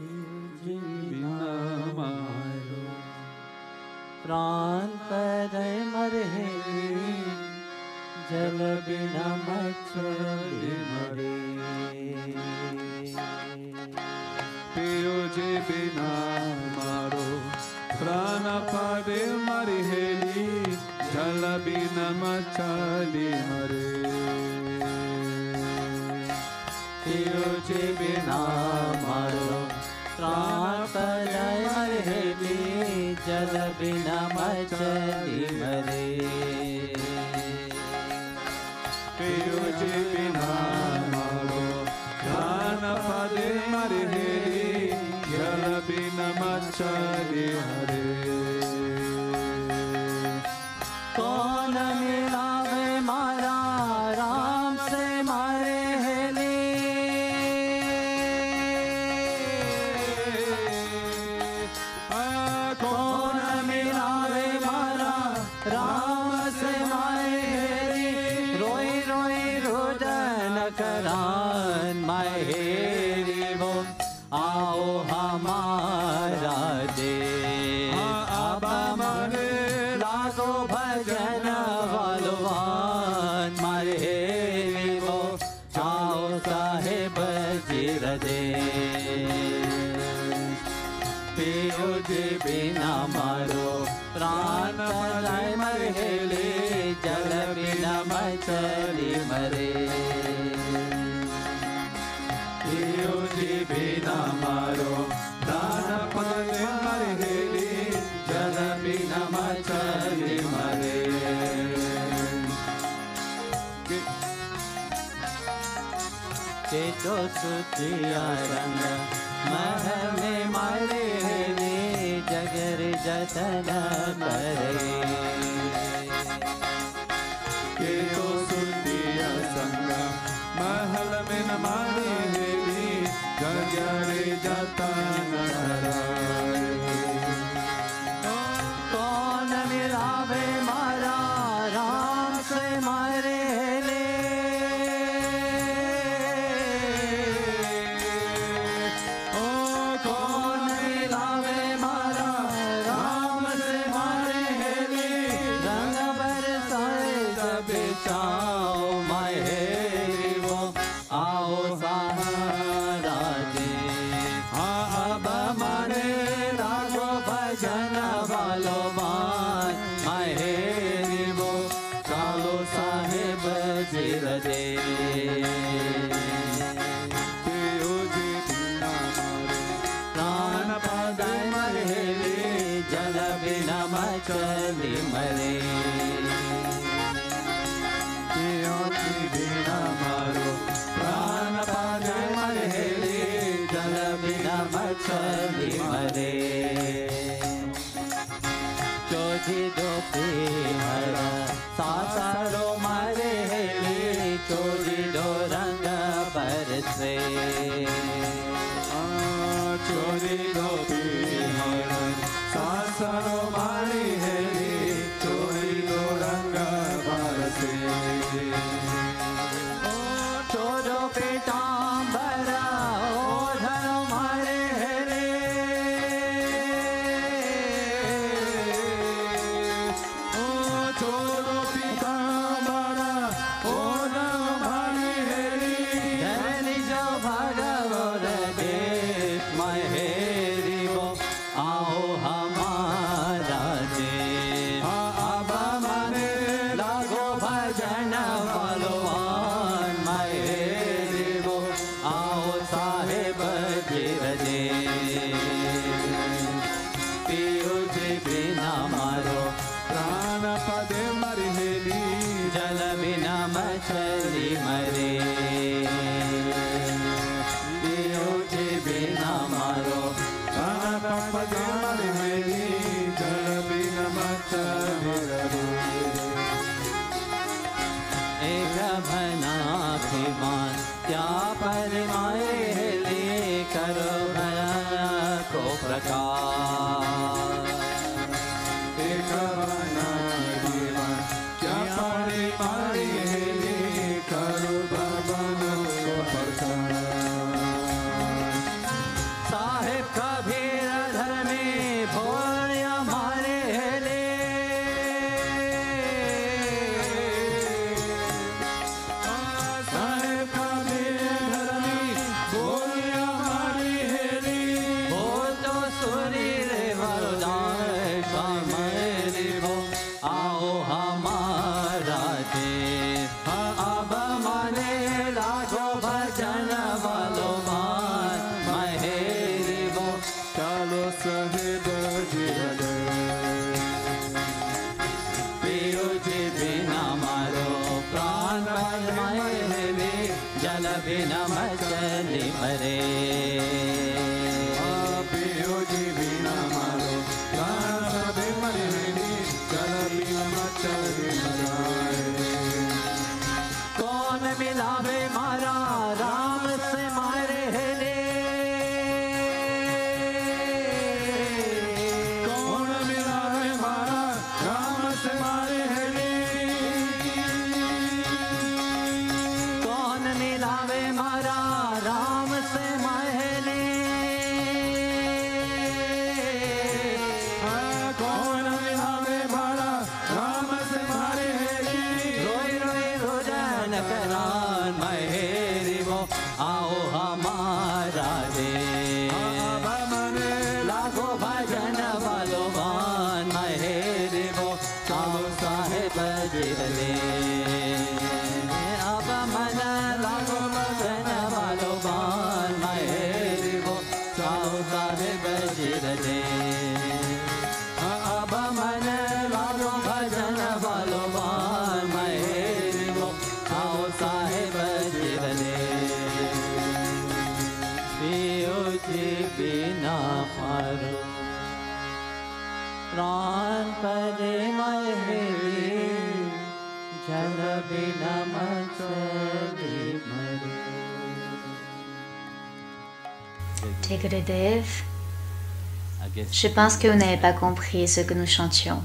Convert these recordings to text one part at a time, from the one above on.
बिना मारो प्राण पर मरे जल बिना मछली मरे पियो जी बिना मारो प्राण पादे मरी हेली जल बिना मछली मरे पियो जी बिना मारो प्राण पर मरे जल बिना मछली मरे पियो जी बिना मारो प्राण पादे मरी हेली जल बिना मछली मरे कौन मिलावे मारा राम से मारे हेली कौन मिलावे मारा राम से मारे हेली रोई रोई रुदन करान माहेरी वो आओ हमारा दे अब मरे लागो भजन बलवान मारे वो आओ साहेब जीर दे पियो जी बिना मारो प्राण पलाय मरहेले जल बिना मछली मरे पियो जी बिना मारो प्राण पादे मरी हेली जल बिना मछली मरे के तो सुतिया रंग महल में मारे हेले जगर जतन करे के तो सुतिया संग महल में न मारे हेली जगरे जतन कराए कौन मिलावे मारा राम से मारे हेले कौन मिलावे मारा राम से मारे हेले रंग बरसाए सब चाओ माहेरी वो आओ सहारा दे अब मरे लागो भजन बलवान माहेरी वो चालो साहेब जीर दे पियो जी बिना मारो प्राण पादे मरहेले जल बिना मछली मरे पियो जी बिना मारो प्राण पादे मरहेले जल बिना मछली मरे चोजी डोपी हरा सासारो मरे हेले चोरी दो रंग बरसे चोरी दो सासरो मारी हेली चोरी दो रंग बरसे चोरो पीतांबरा ओढ़ मारे हेले चोरो पीतांबरा ओढ़ मारी हेली धनी जो भगवर देश महेरी वो आओ हमारा देश अब मने लागो भजन बलवान महेरी वो आओ साहेब जीर दे पियो जी बिना मारो प्राण पदे मरी हेली जल बिना मछली मरे पियो जी बिना मारो प्राण पदे मरी हेली जल बिना मछली मरे एक भनाभिमान क्या परिमाए हेले करो भया को प्रकार एक बना जीवन क्या पानी मारी हेली करो भवन को प्रकार बिना मछली मरे पियो जी बिना मारो प्राण सबे मरे जल बिना मछली मराए कौन मिलावे मारा राम से मारे हेले कौन मिलावे मारा राम से मारे हेले कौन मिलावे मारा राम से महले कौन मिलावे मारा राम से मारे हेले रोई रोई रोजन करान महेरी वो आओ हमारा दे लागो भजन वालो मान महेरी वो आओ साहेब जिरले अब मन लागो भजन वालो मान महेरी वो आओ साहेब जिरले अब मन लागो भजन वालो मान महेरी वो आओ साहेब जिरले पियो जी बिना मारो प्राण परे महेरी जल बिना मछली मरे Jai Gurudev, je pense que vous n'avez pas compris ce que nous chantions.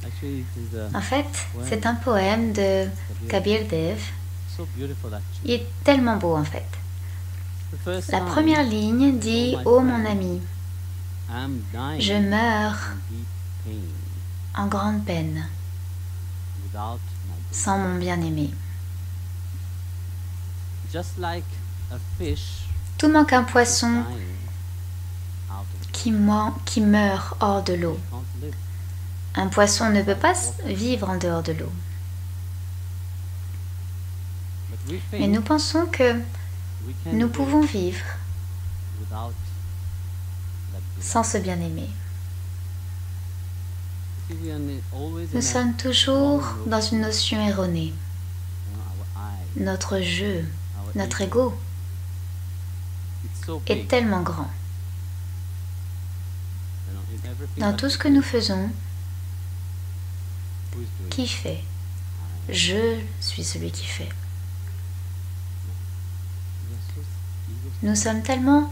Actually, it is En fait, c'est un poème de Kabir Dev. so beautiful actually. Il est tellement beau en fait. The first La line, première ligne dit « Ô mon ami, I'm dying je meurs in deep pain en grande peine without my sans mon bien-aimé. just like a fish Tout manque un poisson dying out of qui meurt hors de l'eau. can't live. Un poisson ne peut pas vivre en dehors de l'eau. But we Mais think nous pensons que we can nous live pouvons vivre without that sans ce bien-aimé. See, we are always in Nous sommes toujours dans une notion erronée. our eye, Notre jeu, our notre ego. ego It's so est big, tellement grand. you know, in everything Dans that tout ce we que do, nous faisons, who is doing qui it? fait? Je suis celui qui fait. We are so ego- Nous sommes tellement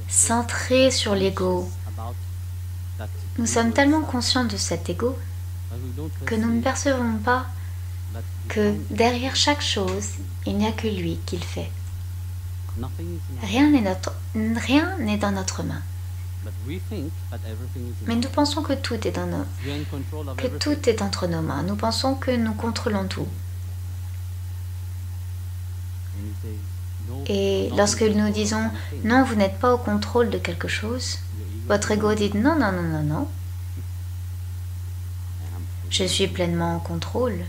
centrés sur l'ego. about that Nous ego sommes tellement itself, conscients de cet ego but we don't que nous ne perceive percevons pas that que behind derrière chaque chose, il n'y a que lui qui le fait. nothing is in our Rien n'est dans notre main. but we think that everything is in Mais our nous pensons que tout est dans nos, We are in control of que everything. tout est entre nos mains. Nous pensons que nous contrôlons tout. And we say, no, Et not lorsque in nous control of disons something. non, vous n'êtes pas au contrôle de quelque chose, Your ego votre says, ego dit non, non, non, non, non, I am je suis pleinement en contrôle.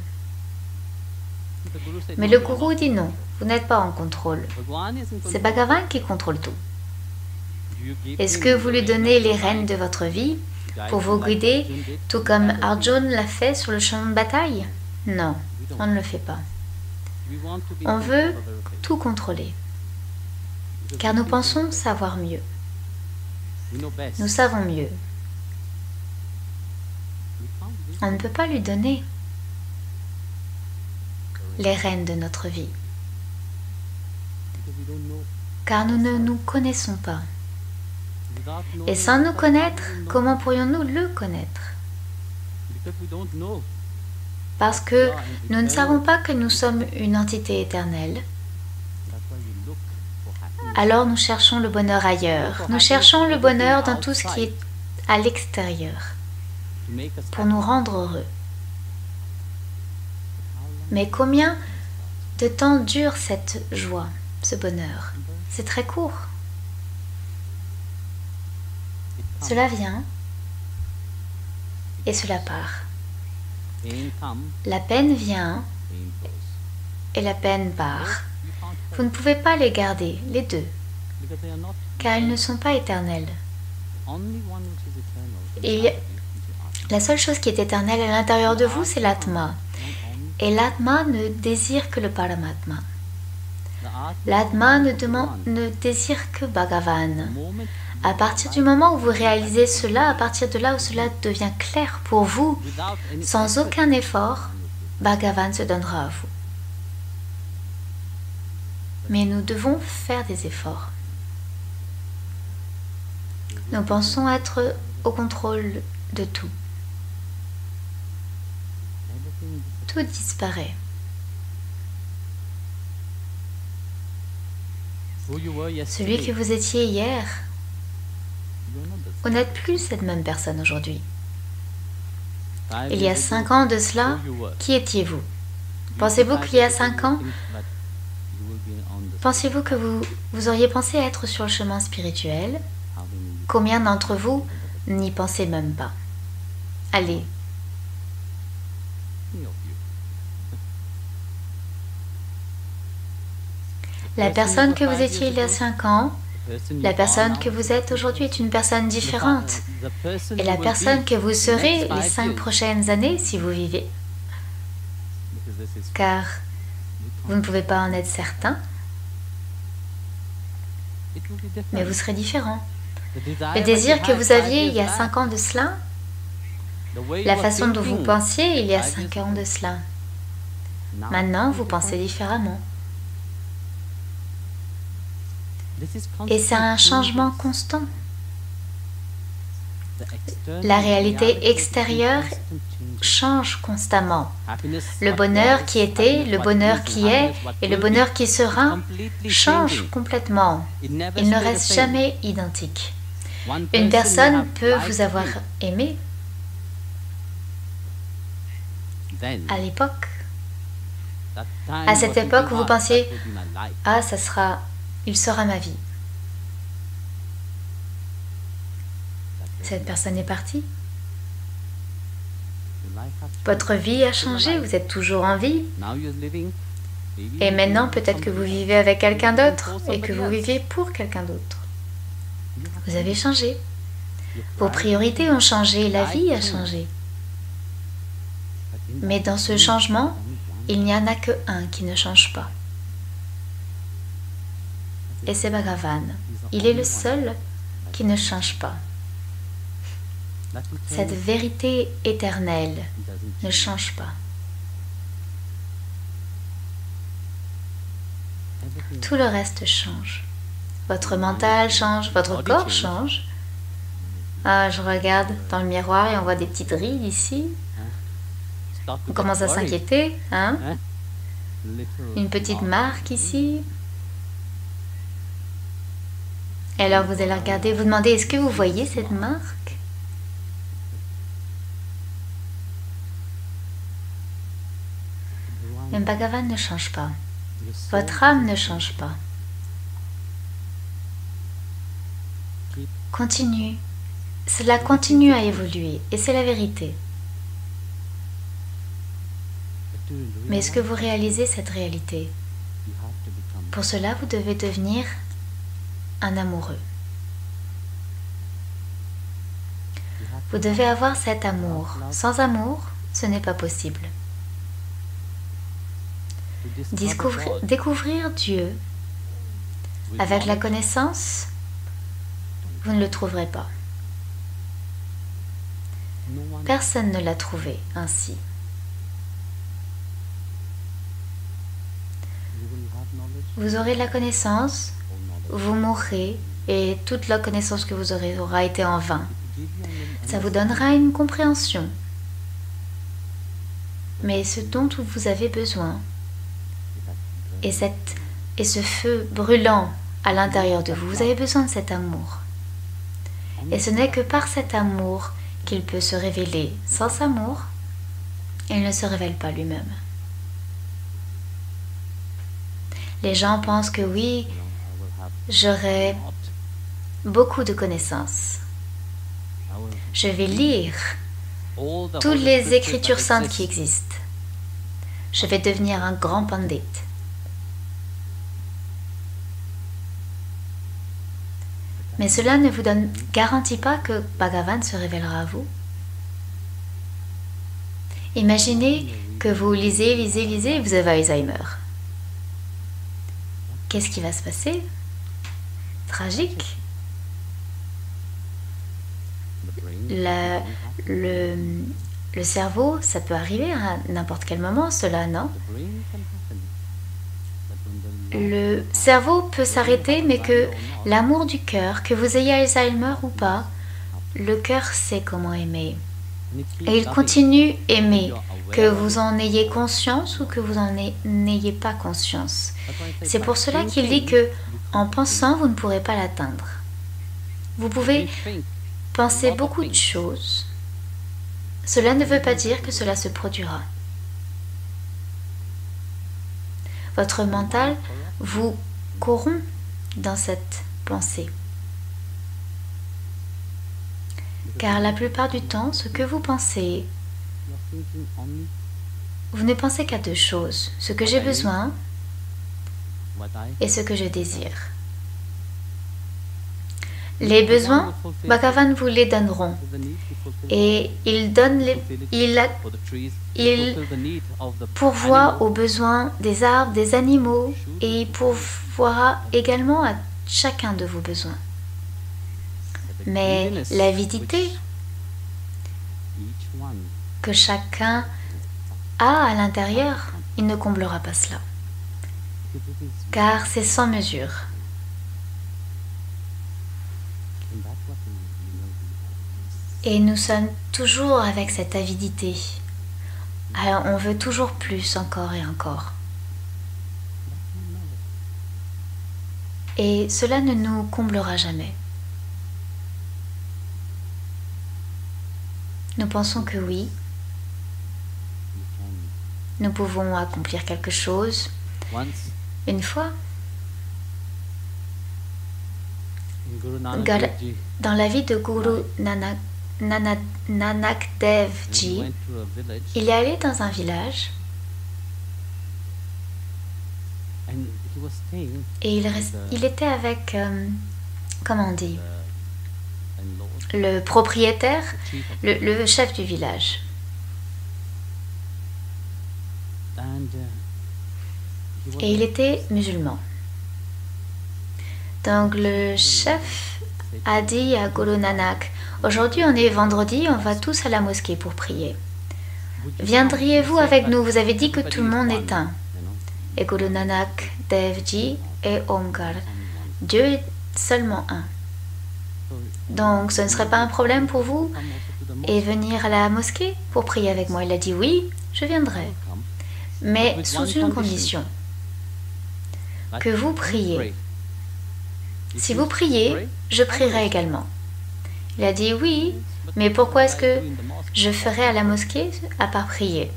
The Guru said, Mais no, le you are gourou not. dit non, vous n'êtes pas en contrôle. Bhagwan is in C'est control. Bhagavan qui contrôle tout. Do you give Est-ce him que the vous lui rein donnez of les your rênes life de votre vie to guide pour you vous like guider, Arjun did tout in the comme battlefield? Arjun l'a fait sur le champ de bataille? Non, We don't. on ne le fait pas. We want to be in On control veut of everything. tout contrôler, Because car we nous think pensons savoir mieux. we know best. Nous savons mieux. We can't give On ne peut pas lui donner the les rein rênes de notre vie, because we don't know. car nous ne nous connaissons pas. Without knowing Et sans nous ourselves, connaître, we don't know. comment pourrions-nous le connaître? Because we don't know. Parce que nous ne savons pas que nous sommes une entité éternelle. That's why we look for happiness. Alors nous cherchons le bonheur ailleurs. Nous cherchons le bonheur dans tout ce qui est à l'extérieur To make us pour nous rendre heureux. Mais combien de temps dure cette joie, ce bonheur? C'est très court. Cela vient et cela part. pain come, La peine vient pain goes. et la peine part. You can't Vous ne pouvez pas les garder, les deux, because they are not car ils ne sont pas éternels. only one which is eternal. Et il y a- La seule chose qui est éternelle à l'intérieur de vous, c'est l'Atma. Et l'Atma ne désire que le Paramatma. L'Atma ne désire que Bhagavan. À partir du moment où vous réalisez cela, à partir de là où cela devient clair pour vous, sans aucun effort, Bhagavan se donnera à vous. Mais nous devons faire des efforts. Nous pensons être au contrôle de tout. Tout disparaît. Celui que vous étiez hier, vous n'êtes plus cette même personne aujourd'hui. Il y a 5 ans de cela, qui étiez-vous? Pensez-vous qu'il y a 5 ans, pensez-vous que vous auriez pensé être sur le chemin spirituel? Combien d'entre vous n'y pensez même pas? Allez. La personne que vous étiez il y a 5 ans, la personne que vous êtes aujourd'hui est une personne différente. Et la personne que vous serez les 5 prochaines années si vous vivez. Car vous ne pouvez pas en être certain, mais vous serez différent. Le désir que vous aviez il y a 5 ans de cela, la façon dont vous pensiez il y a 5 ans de cela, maintenant vous pensez différemment. Et c'est un changement constant. La réalité extérieure change constamment. Le bonheur qui était, le bonheur qui est et le bonheur qui sera changent complètement. Il ne reste jamais identique. Une personne peut vous avoir aimé à l'époque. À cette époque où vous pensiez « Ah, il sera ma vie ». Cette personne est partie. Votre vie a changé, vous êtes toujours en vie. Et maintenant, peut-être que vous vivez avec quelqu'un d'autre et que vous vivez pour quelqu'un d'autre. Vous avez changé. Vos priorités ont changé, la vie a changé. Mais dans ce changement, il n'y en a que un qui ne change pas. Et c'est Bhagavan. Il est le seul qui ne change pas. Cette vérité éternelle ne change pas. Tout le reste change. Votre mental change, votre corps change. Ah, je regarde dans le miroir et on voit des petites rides ici. On commence à s'inquiéter, hein? Une petite marque ici. Et alors vous allez regarder, vous demandez, est-ce que vous voyez cette marque? Mais Bhagavan ne change pas. Votre âme ne change pas. Continue. Cela continue à évoluer et c'est la vérité. Mais est-ce que vous réalisez cette réalité? Pour cela, vous devez devenir un amoureux. Vous devez avoir cet amour. Sans amour, ce n'est pas possible. Découvrir Dieu avec la connaissance, vous ne le trouverez pas. Personne ne l'a trouvé ainsi. Vous aurez la connaissance, vous mourrez et toute la connaissance que vous aurez aura été en vain. Ça vous donnera une compréhension. Mais ce dont vous avez besoin et ce feu brûlant à l'intérieur de vous, vous avez besoin de cet amour. Et ce n'est que par cet amour qu'il peut se révéler. Sans amour, il ne se révèle pas lui-même. Les gens pensent que oui, j'aurai beaucoup de connaissances. Je vais lire toutes les écritures saintes qui existent. Je vais devenir un grand pandit. Mais cela ne vous garantit pas que Bhagavan se révélera à vous. Imaginez que vous lisez, lisez, vous avez Alzheimer. Qu'est-ce qui va se passer? Tragique. Le cerveau, ça peut arriver à n'importe quel moment, cela, non? Le cerveau peut s'arrêter, mais que l'amour du cœur, que vous ayez Alzheimer ou pas, le cœur sait comment aimer. Et il continue à aimer, que vous en ayez conscience ou que vous en n'ayez pas conscience. C'est pour cela qu'il dit que, en pensant, vous ne pourrez pas l'atteindre. Vous pouvez penser beaucoup de choses. Cela ne veut pas dire que cela se produira. Votre mental vous corrompt dans cette pensée. Car la plupart du temps, ce que vous pensez, vous ne pensez qu'à deux choses, ce que j'ai besoin et ce que je désire. Les besoins, Bhagavan vous les donneront. Et il pourvoit aux besoins des arbres, des animaux, et il pourvoira également à chacun de vos besoins. Mais l'avidité que chacun a à l'intérieur, il ne comblera pas cela. Car c'est sans mesure. Et nous sommes toujours avec cette avidité. Alors on veut toujours plus, encore et encore. Et cela ne nous comblera jamais. Nous pensons que oui, nous pouvons accomplir quelque chose. Une fois, dans la vie de Guru Nanak Dev Ji, il est allé dans un village et il était avec, comment on dit, le propriétaire, le chef du village. Et il était musulman. Donc le chef a dit à Guru Nanak, aujourd'hui on est vendredi, on va tous à la mosquée pour prier. Viendriez-vous avec nous? Vous avez dit que tout le monde est un. Et Guru Nanak Dev Ji est Omkar. Dieu est seulement un. Donc ce ne serait pas un problème pour vous et venir à la mosquée pour prier avec moi? Il a dit oui, je viendrai. Mais sous une condition, que vous priez. Si vous priez, je prierai également. Il a dit oui, mais pourquoi est-ce que je ferai à la mosquée à part prier?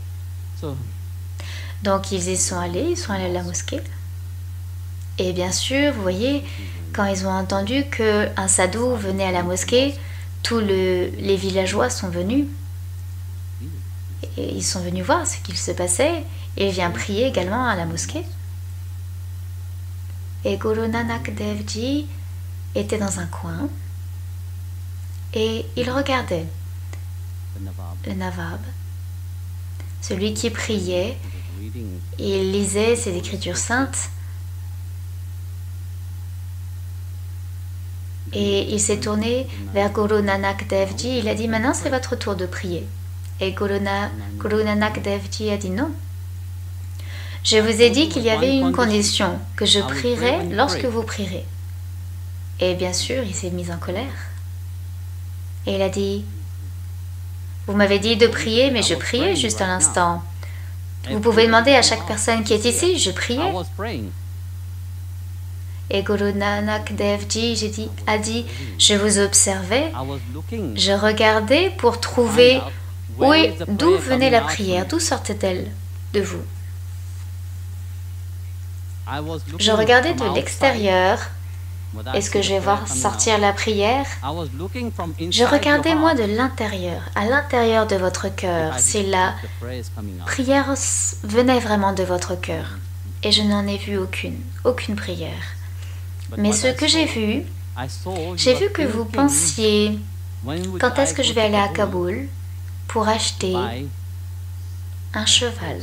Donc ils y sont allés à la mosquée. Et bien sûr, vous voyez, quand ils ont entendu qu'un sadhu venait à la mosquée, tous les villageois sont venus. Et ils sont venus voir ce qu'il se passait. Et il vient prier également à la mosquée. Et Guru Nanak Dev Ji était dans un coin et il regardait le Nawab, celui qui priait, il lisait ses écritures saintes et il s'est tourné vers Guru Nanak Dev Ji, il a dit maintenant c'est votre tour de prier. Et Guru Nanak Dev Ji a dit non. Je vous ai dit qu'il y avait une condition, que je prierai lorsque vous prierez. Et bien sûr, il s'est mis en colère. Et il a dit, vous m'avez dit de prier, mais je priais juste à l'instant. Vous pouvez demander à chaque personne qui est ici, je priais. Et Guru Nanak Dev Ji a dit, je vous observais, je regardais pour trouver d'où venait la prière, d'où sortait-elle de vous. Je regardais de l'extérieur. Est-ce que je vais voir sortir la prière? Je regardais moi de l'intérieur, à l'intérieur de votre cœur. Si la prière venait vraiment de votre cœur. Et je n'en ai vu aucune prière. Mais ce que j'ai vu que vous pensiez, quand est-ce que je vais aller à Kaboul pour acheter un cheval.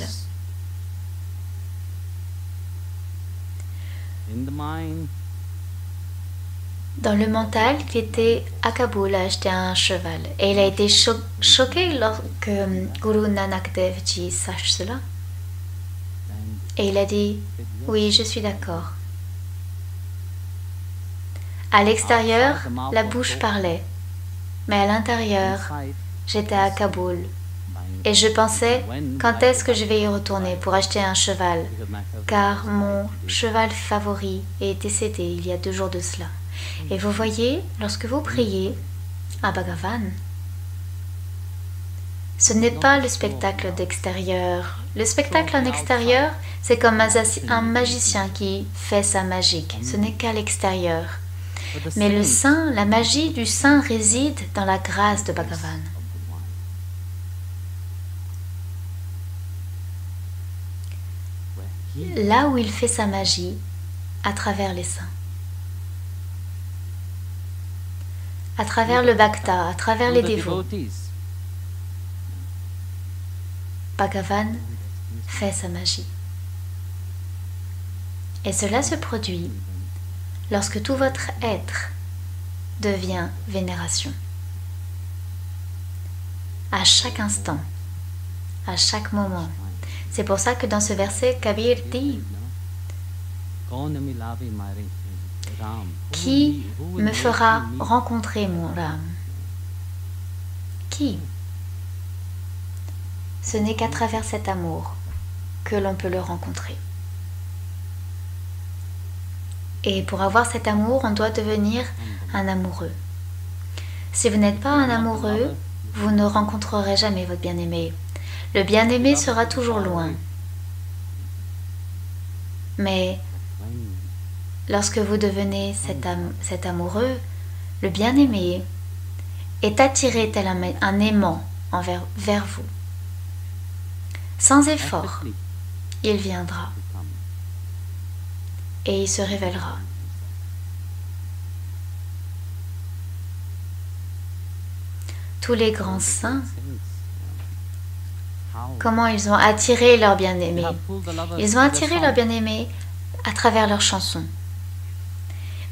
Dans le mental, il était à Kaboul à acheter un cheval. Et il a été choqué lorsque Guru Nanak Dev Ji sache cela. Et il a dit, oui, je suis d'accord. À l'extérieur, la bouche parlait. Mais à l'intérieur, j'étais à Kaboul. Et je pensais, quand est-ce que je vais y retourner pour acheter un cheval? Car mon cheval favori est décédé il y a 2 jours de cela. Et vous voyez, lorsque vous priez à Bhagavan, ce n'est pas le spectacle d'extérieur. Le spectacle en extérieur, c'est comme un magicien qui fait sa magie. Ce n'est qu'à l'extérieur. Mais le saint, la magie du saint réside dans la grâce de Bhagavan. Là où il fait sa magie, à travers les saints. À travers le bhakta, à travers les dévots. Bhagavan fait sa magie. Et cela se produit lorsque tout votre être devient vénération. À chaque instant, à chaque moment. C'est pour ça que dans ce verset, Kabir dit « Qui me fera rencontrer mon Ram ?» Qui? Ce n'est qu'à travers cet amour que l'on peut le rencontrer. Et pour avoir cet amour, on doit devenir un amoureux. Si vous n'êtes pas un amoureux, vous ne rencontrerez jamais votre bien-aimé. Le bien-aimé sera toujours loin. Mais lorsque vous devenez cet amoureux, le bien-aimé est attiré tel un aimant vers vous. Sans effort, il viendra et il se révélera. Tous les grands saints, comment ils ont attiré leur bien-aimé. Ils ont attiré leur bien-aimé à travers leurs chansons.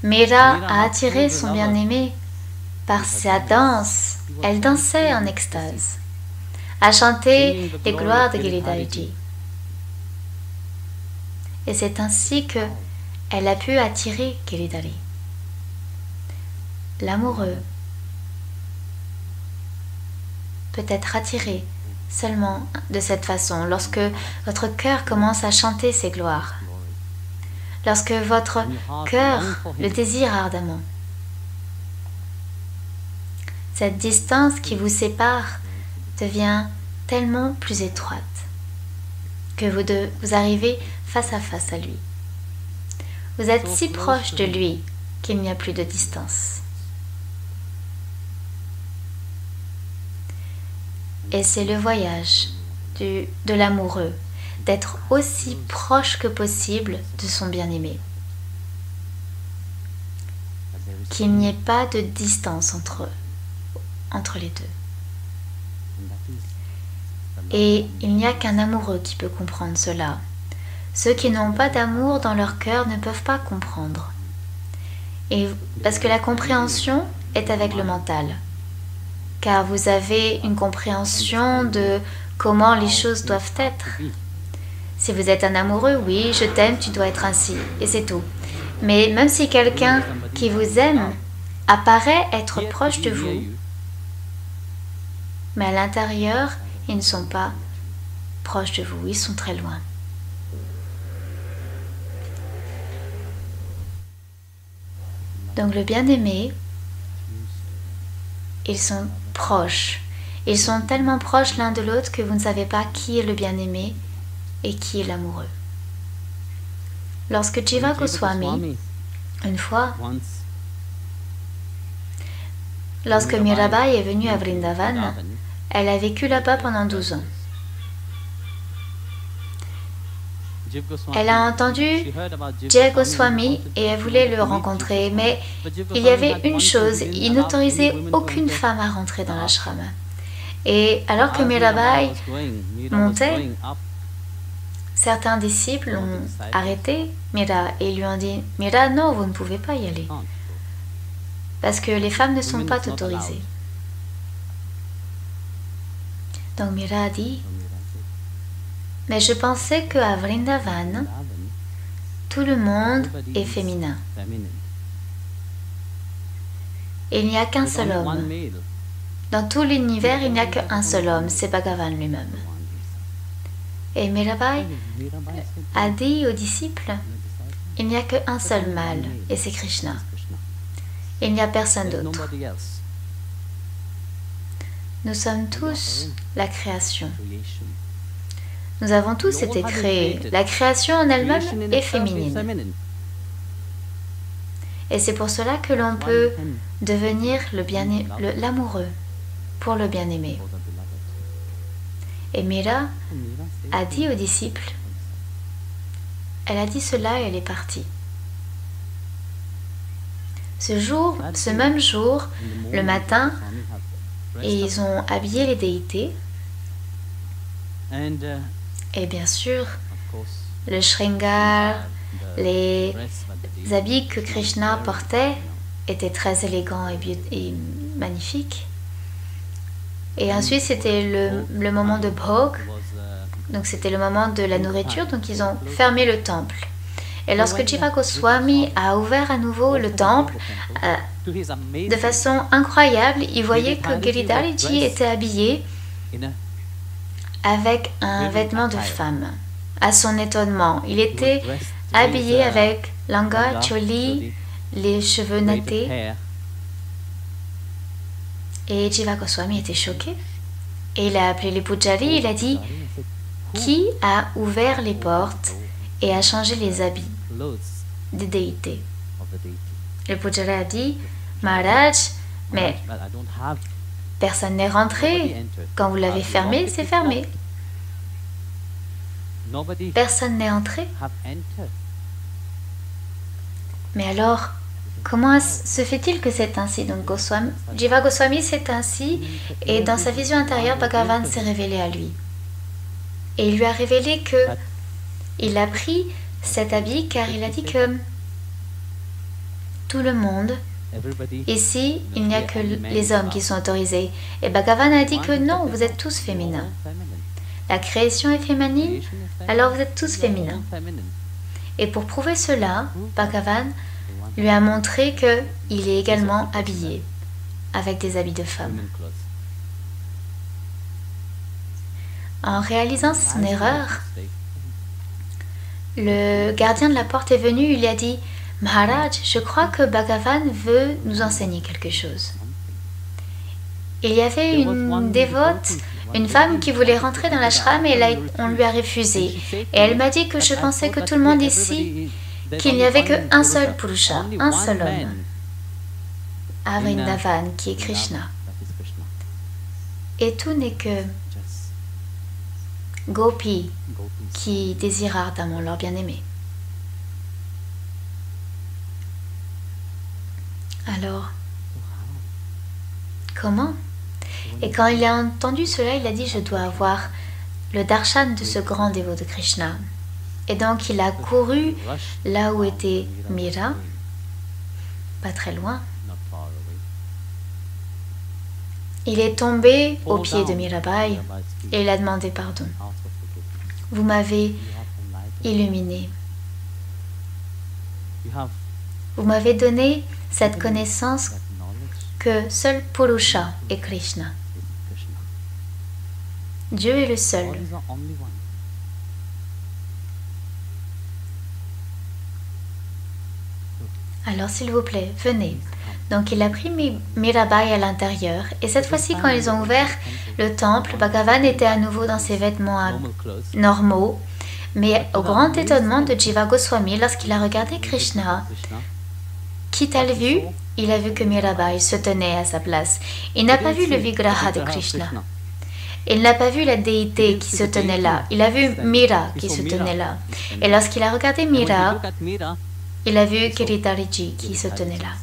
Mira a attiré son bien-aimé par sa danse. Elle dansait en extase, a chanté les gloires de Giridhariji. Et c'est ainsi que elle a pu attirer Giridhari. L'amoureux peut être attiré seulement de cette façon, lorsque votre cœur commence à chanter ses gloires, lorsque votre cœur le désire ardemment. Cette distance qui vous sépare devient tellement plus étroite que vous arrivez face à lui. Vous êtes si proche de lui qu'il n'y a plus de distance. Et c'est le voyage de l'amoureux, d'être aussi proche que possible de son bien-aimé. Qu'il n'y ait pas de distance entre les deux. Et il n'y a qu'un amoureux qui peut comprendre cela. Ceux qui n'ont pas d'amour dans leur cœur ne peuvent pas comprendre. Et parce que la compréhension est avec le mental. Car vous avez une compréhension de comment les choses doivent être. Si vous êtes un amoureux, oui, je t'aime, tu dois être ainsi, et c'est tout. Mais même si quelqu'un qui vous aime apparaît être proche de vous, mais à l'intérieur, ils ne sont pas proches de vous, ils sont très loin. Donc le bien-aimé, ils sont proches. Ils sont tellement proches l'un de l'autre que vous ne savez pas qui est le bien-aimé et qui est l'amoureux. Lorsque Jiva Goswami, une fois, lorsque Mirabai est venue à Vrindavan, elle a vécu là-bas pendant 12 ans. Elle a entendu Jai Goswami et elle voulait le rencontrer, mais il y avait une chose, il n'autorisait aucune femme à rentrer dans l'ashram. Et alors que Mirabai montait, certains disciples l'ont arrêté, Mira, et lui ont dit, Mira, non, vous ne pouvez pas y aller, parce que les femmes ne sont pas autorisées. Donc Mira a dit, mais je pensais qu'à Vrindavan, tout le monde est féminin. Et il n'y a qu'un seul homme. Dans tout l'univers, il n'y a qu'un seul homme, c'est Bhagavan lui-même. Et Mirabai a dit aux disciples, il n'y a qu'un seul mâle, et c'est Krishna. Il n'y a personne d'autre. Nous sommes tous la création. Nous avons tous été créés. La création en elle-même est féminine. Et c'est pour cela que l'on peut devenir l'amoureux pour le bien-aimé. Et Mira a dit aux disciples, elle a dit cela et elle est partie. Ce même jour, le matin, ils ont habillé les déités. Et bien sûr, le shringar, les habits que Krishna portait étaient très élégants et magnifiques. Et ensuite, c'était le moment de Bhog, donc c'était le moment de la nourriture, donc ils ont fermé le temple. Et lorsque Jiva Goswami a ouvert à nouveau le temple, de façon incroyable, il voyait que Giridhariji était habillé avec un vêtement de femme. À son étonnement, il était habillé avec langa, choli, les cheveux nattés. Et Jiva Goswami était choqué. Et il a appelé les pujaris, il a dit, qui a ouvert les portes et a changé les habits des déités? Le pujari a dit, Maharaj, mais personne n'est rentré. Quand vous l'avez fermé, c'est fermé. Personne n'est entré. Mais alors, comment se fait-il que c'est ainsi? Donc Jiva Goswami c'est ainsi, et dans sa vision intérieure, Bhagavan s'est révélé à lui. Et il lui a révélé que il a pris cet habit car il a dit que tout le monde, ici, il n'y a que les hommes qui sont autorisés. Et Bhagavan a dit que non, vous êtes tous féminins. La création est féminine, alors vous êtes tous féminins. Et pour prouver cela, Bhagavan lui a montré qu'il est également habillé avec des habits de femme. En réalisant son erreur, le gardien de la porte est venu, il lui a dit, Maharaj, je crois que Bhagavan veut nous enseigner quelque chose. Il y avait une dévote, une femme qui voulait rentrer dans l'ashram et on lui a refusé. Et elle m'a dit que je pensais que tout le monde ici, qu'il n'y avait qu'un seul Purusha, un seul homme, à Vrindavan, qui est Krishna. Et tout n'est que Gopi qui désirent ardemment leur bien-aimé. Alors, comment? Et quand il a entendu cela, il a dit, je dois avoir le darshan de ce grand dévot de Krishna. Et donc il a couru là où était Mira, pas très loin. Il est tombé aux pieds de Mirabai et il a demandé pardon. Vous m'avez illuminé. Vous m'avez donné cette connaissance que seul Purusha est Krishna. Dieu est le seul. Alors s'il vous plaît, venez. Donc il a pris Mirabai à l'intérieur et cette fois-ci quand ils ont ouvert le temple, Bhagavan était à nouveau dans ses vêtements normaux, mais au grand étonnement de Jiva Goswami, lorsqu'il a regardé Krishna, qui t'a-t-il vu? Il a vu que Mirabai se tenait à sa place. Il n'a pas vu le Vigraha de Krishna. Il n'a pas vu la déité qui se tenait là. Il a vu Mira qui se tenait là. Et lorsqu'il a regardé Mira, il a vu Giridhariji qui se tenait là.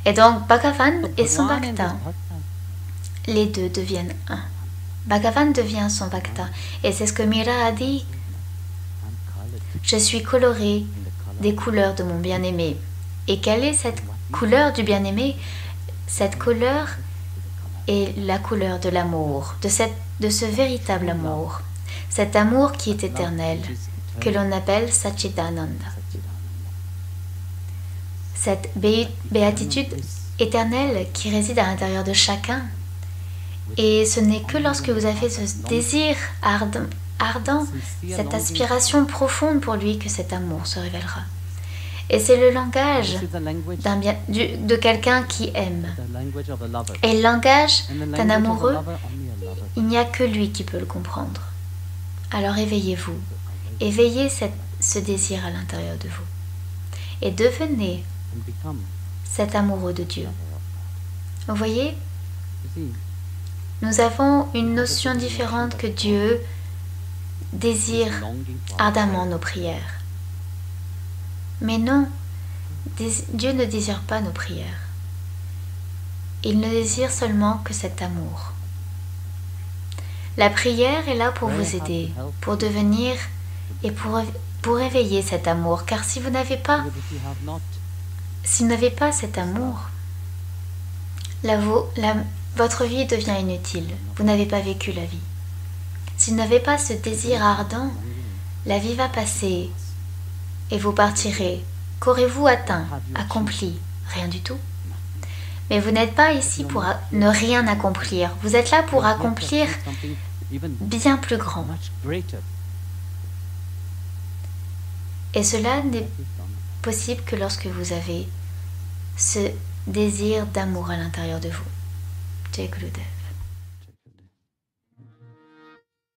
Et donc Bhagavan et son Bhakta, les deux deviennent un. Bhagavan devient son Bhakta. Et c'est ce que Mira a dit. Je suis coloré des couleurs de mon bien-aimé. Et quelle est cette couleur du bien-aimé? Cette couleur est la couleur de l'amour, de ce véritable amour. Cet amour qui est éternel, que l'on appelle Satchidananda. Cette béatitude éternelle qui réside à l'intérieur de chacun. Et ce n'est que lorsque vous avez ce désir ardent, cette aspiration profonde pour lui que cet amour se révélera. Et c'est le langage de quelqu'un qui aime. Et le langage d'un amoureux, il n'y a que lui qui peut le comprendre. Alors éveillez-vous, éveillez ce désir à l'intérieur de vous. Et devenez cet amoureux de Dieu. Vous voyez, nous avons une notion différente que Dieu désire ardemment nos prières. Mais non, Dieu ne désire pas nos prières. Il ne désire seulement que cet amour. La prière est là pour vous aider, pour devenir et pour éveiller cet amour. Car si vous n'avez pas cet amour, votre vie devient inutile. Vous n'avez pas vécu la vie. Si vous n'avez pas ce désir ardent, la vie va passer et vous partirez. Qu'aurez-vous atteint, accompli? Rien du tout. Mais vous n'êtes pas ici pour ne rien accomplir. Vous êtes là pour accomplir bien plus grand. Et cela n'est possible que lorsque vous avez ce désir d'amour à l'intérieur de vous. Jai Gurudev.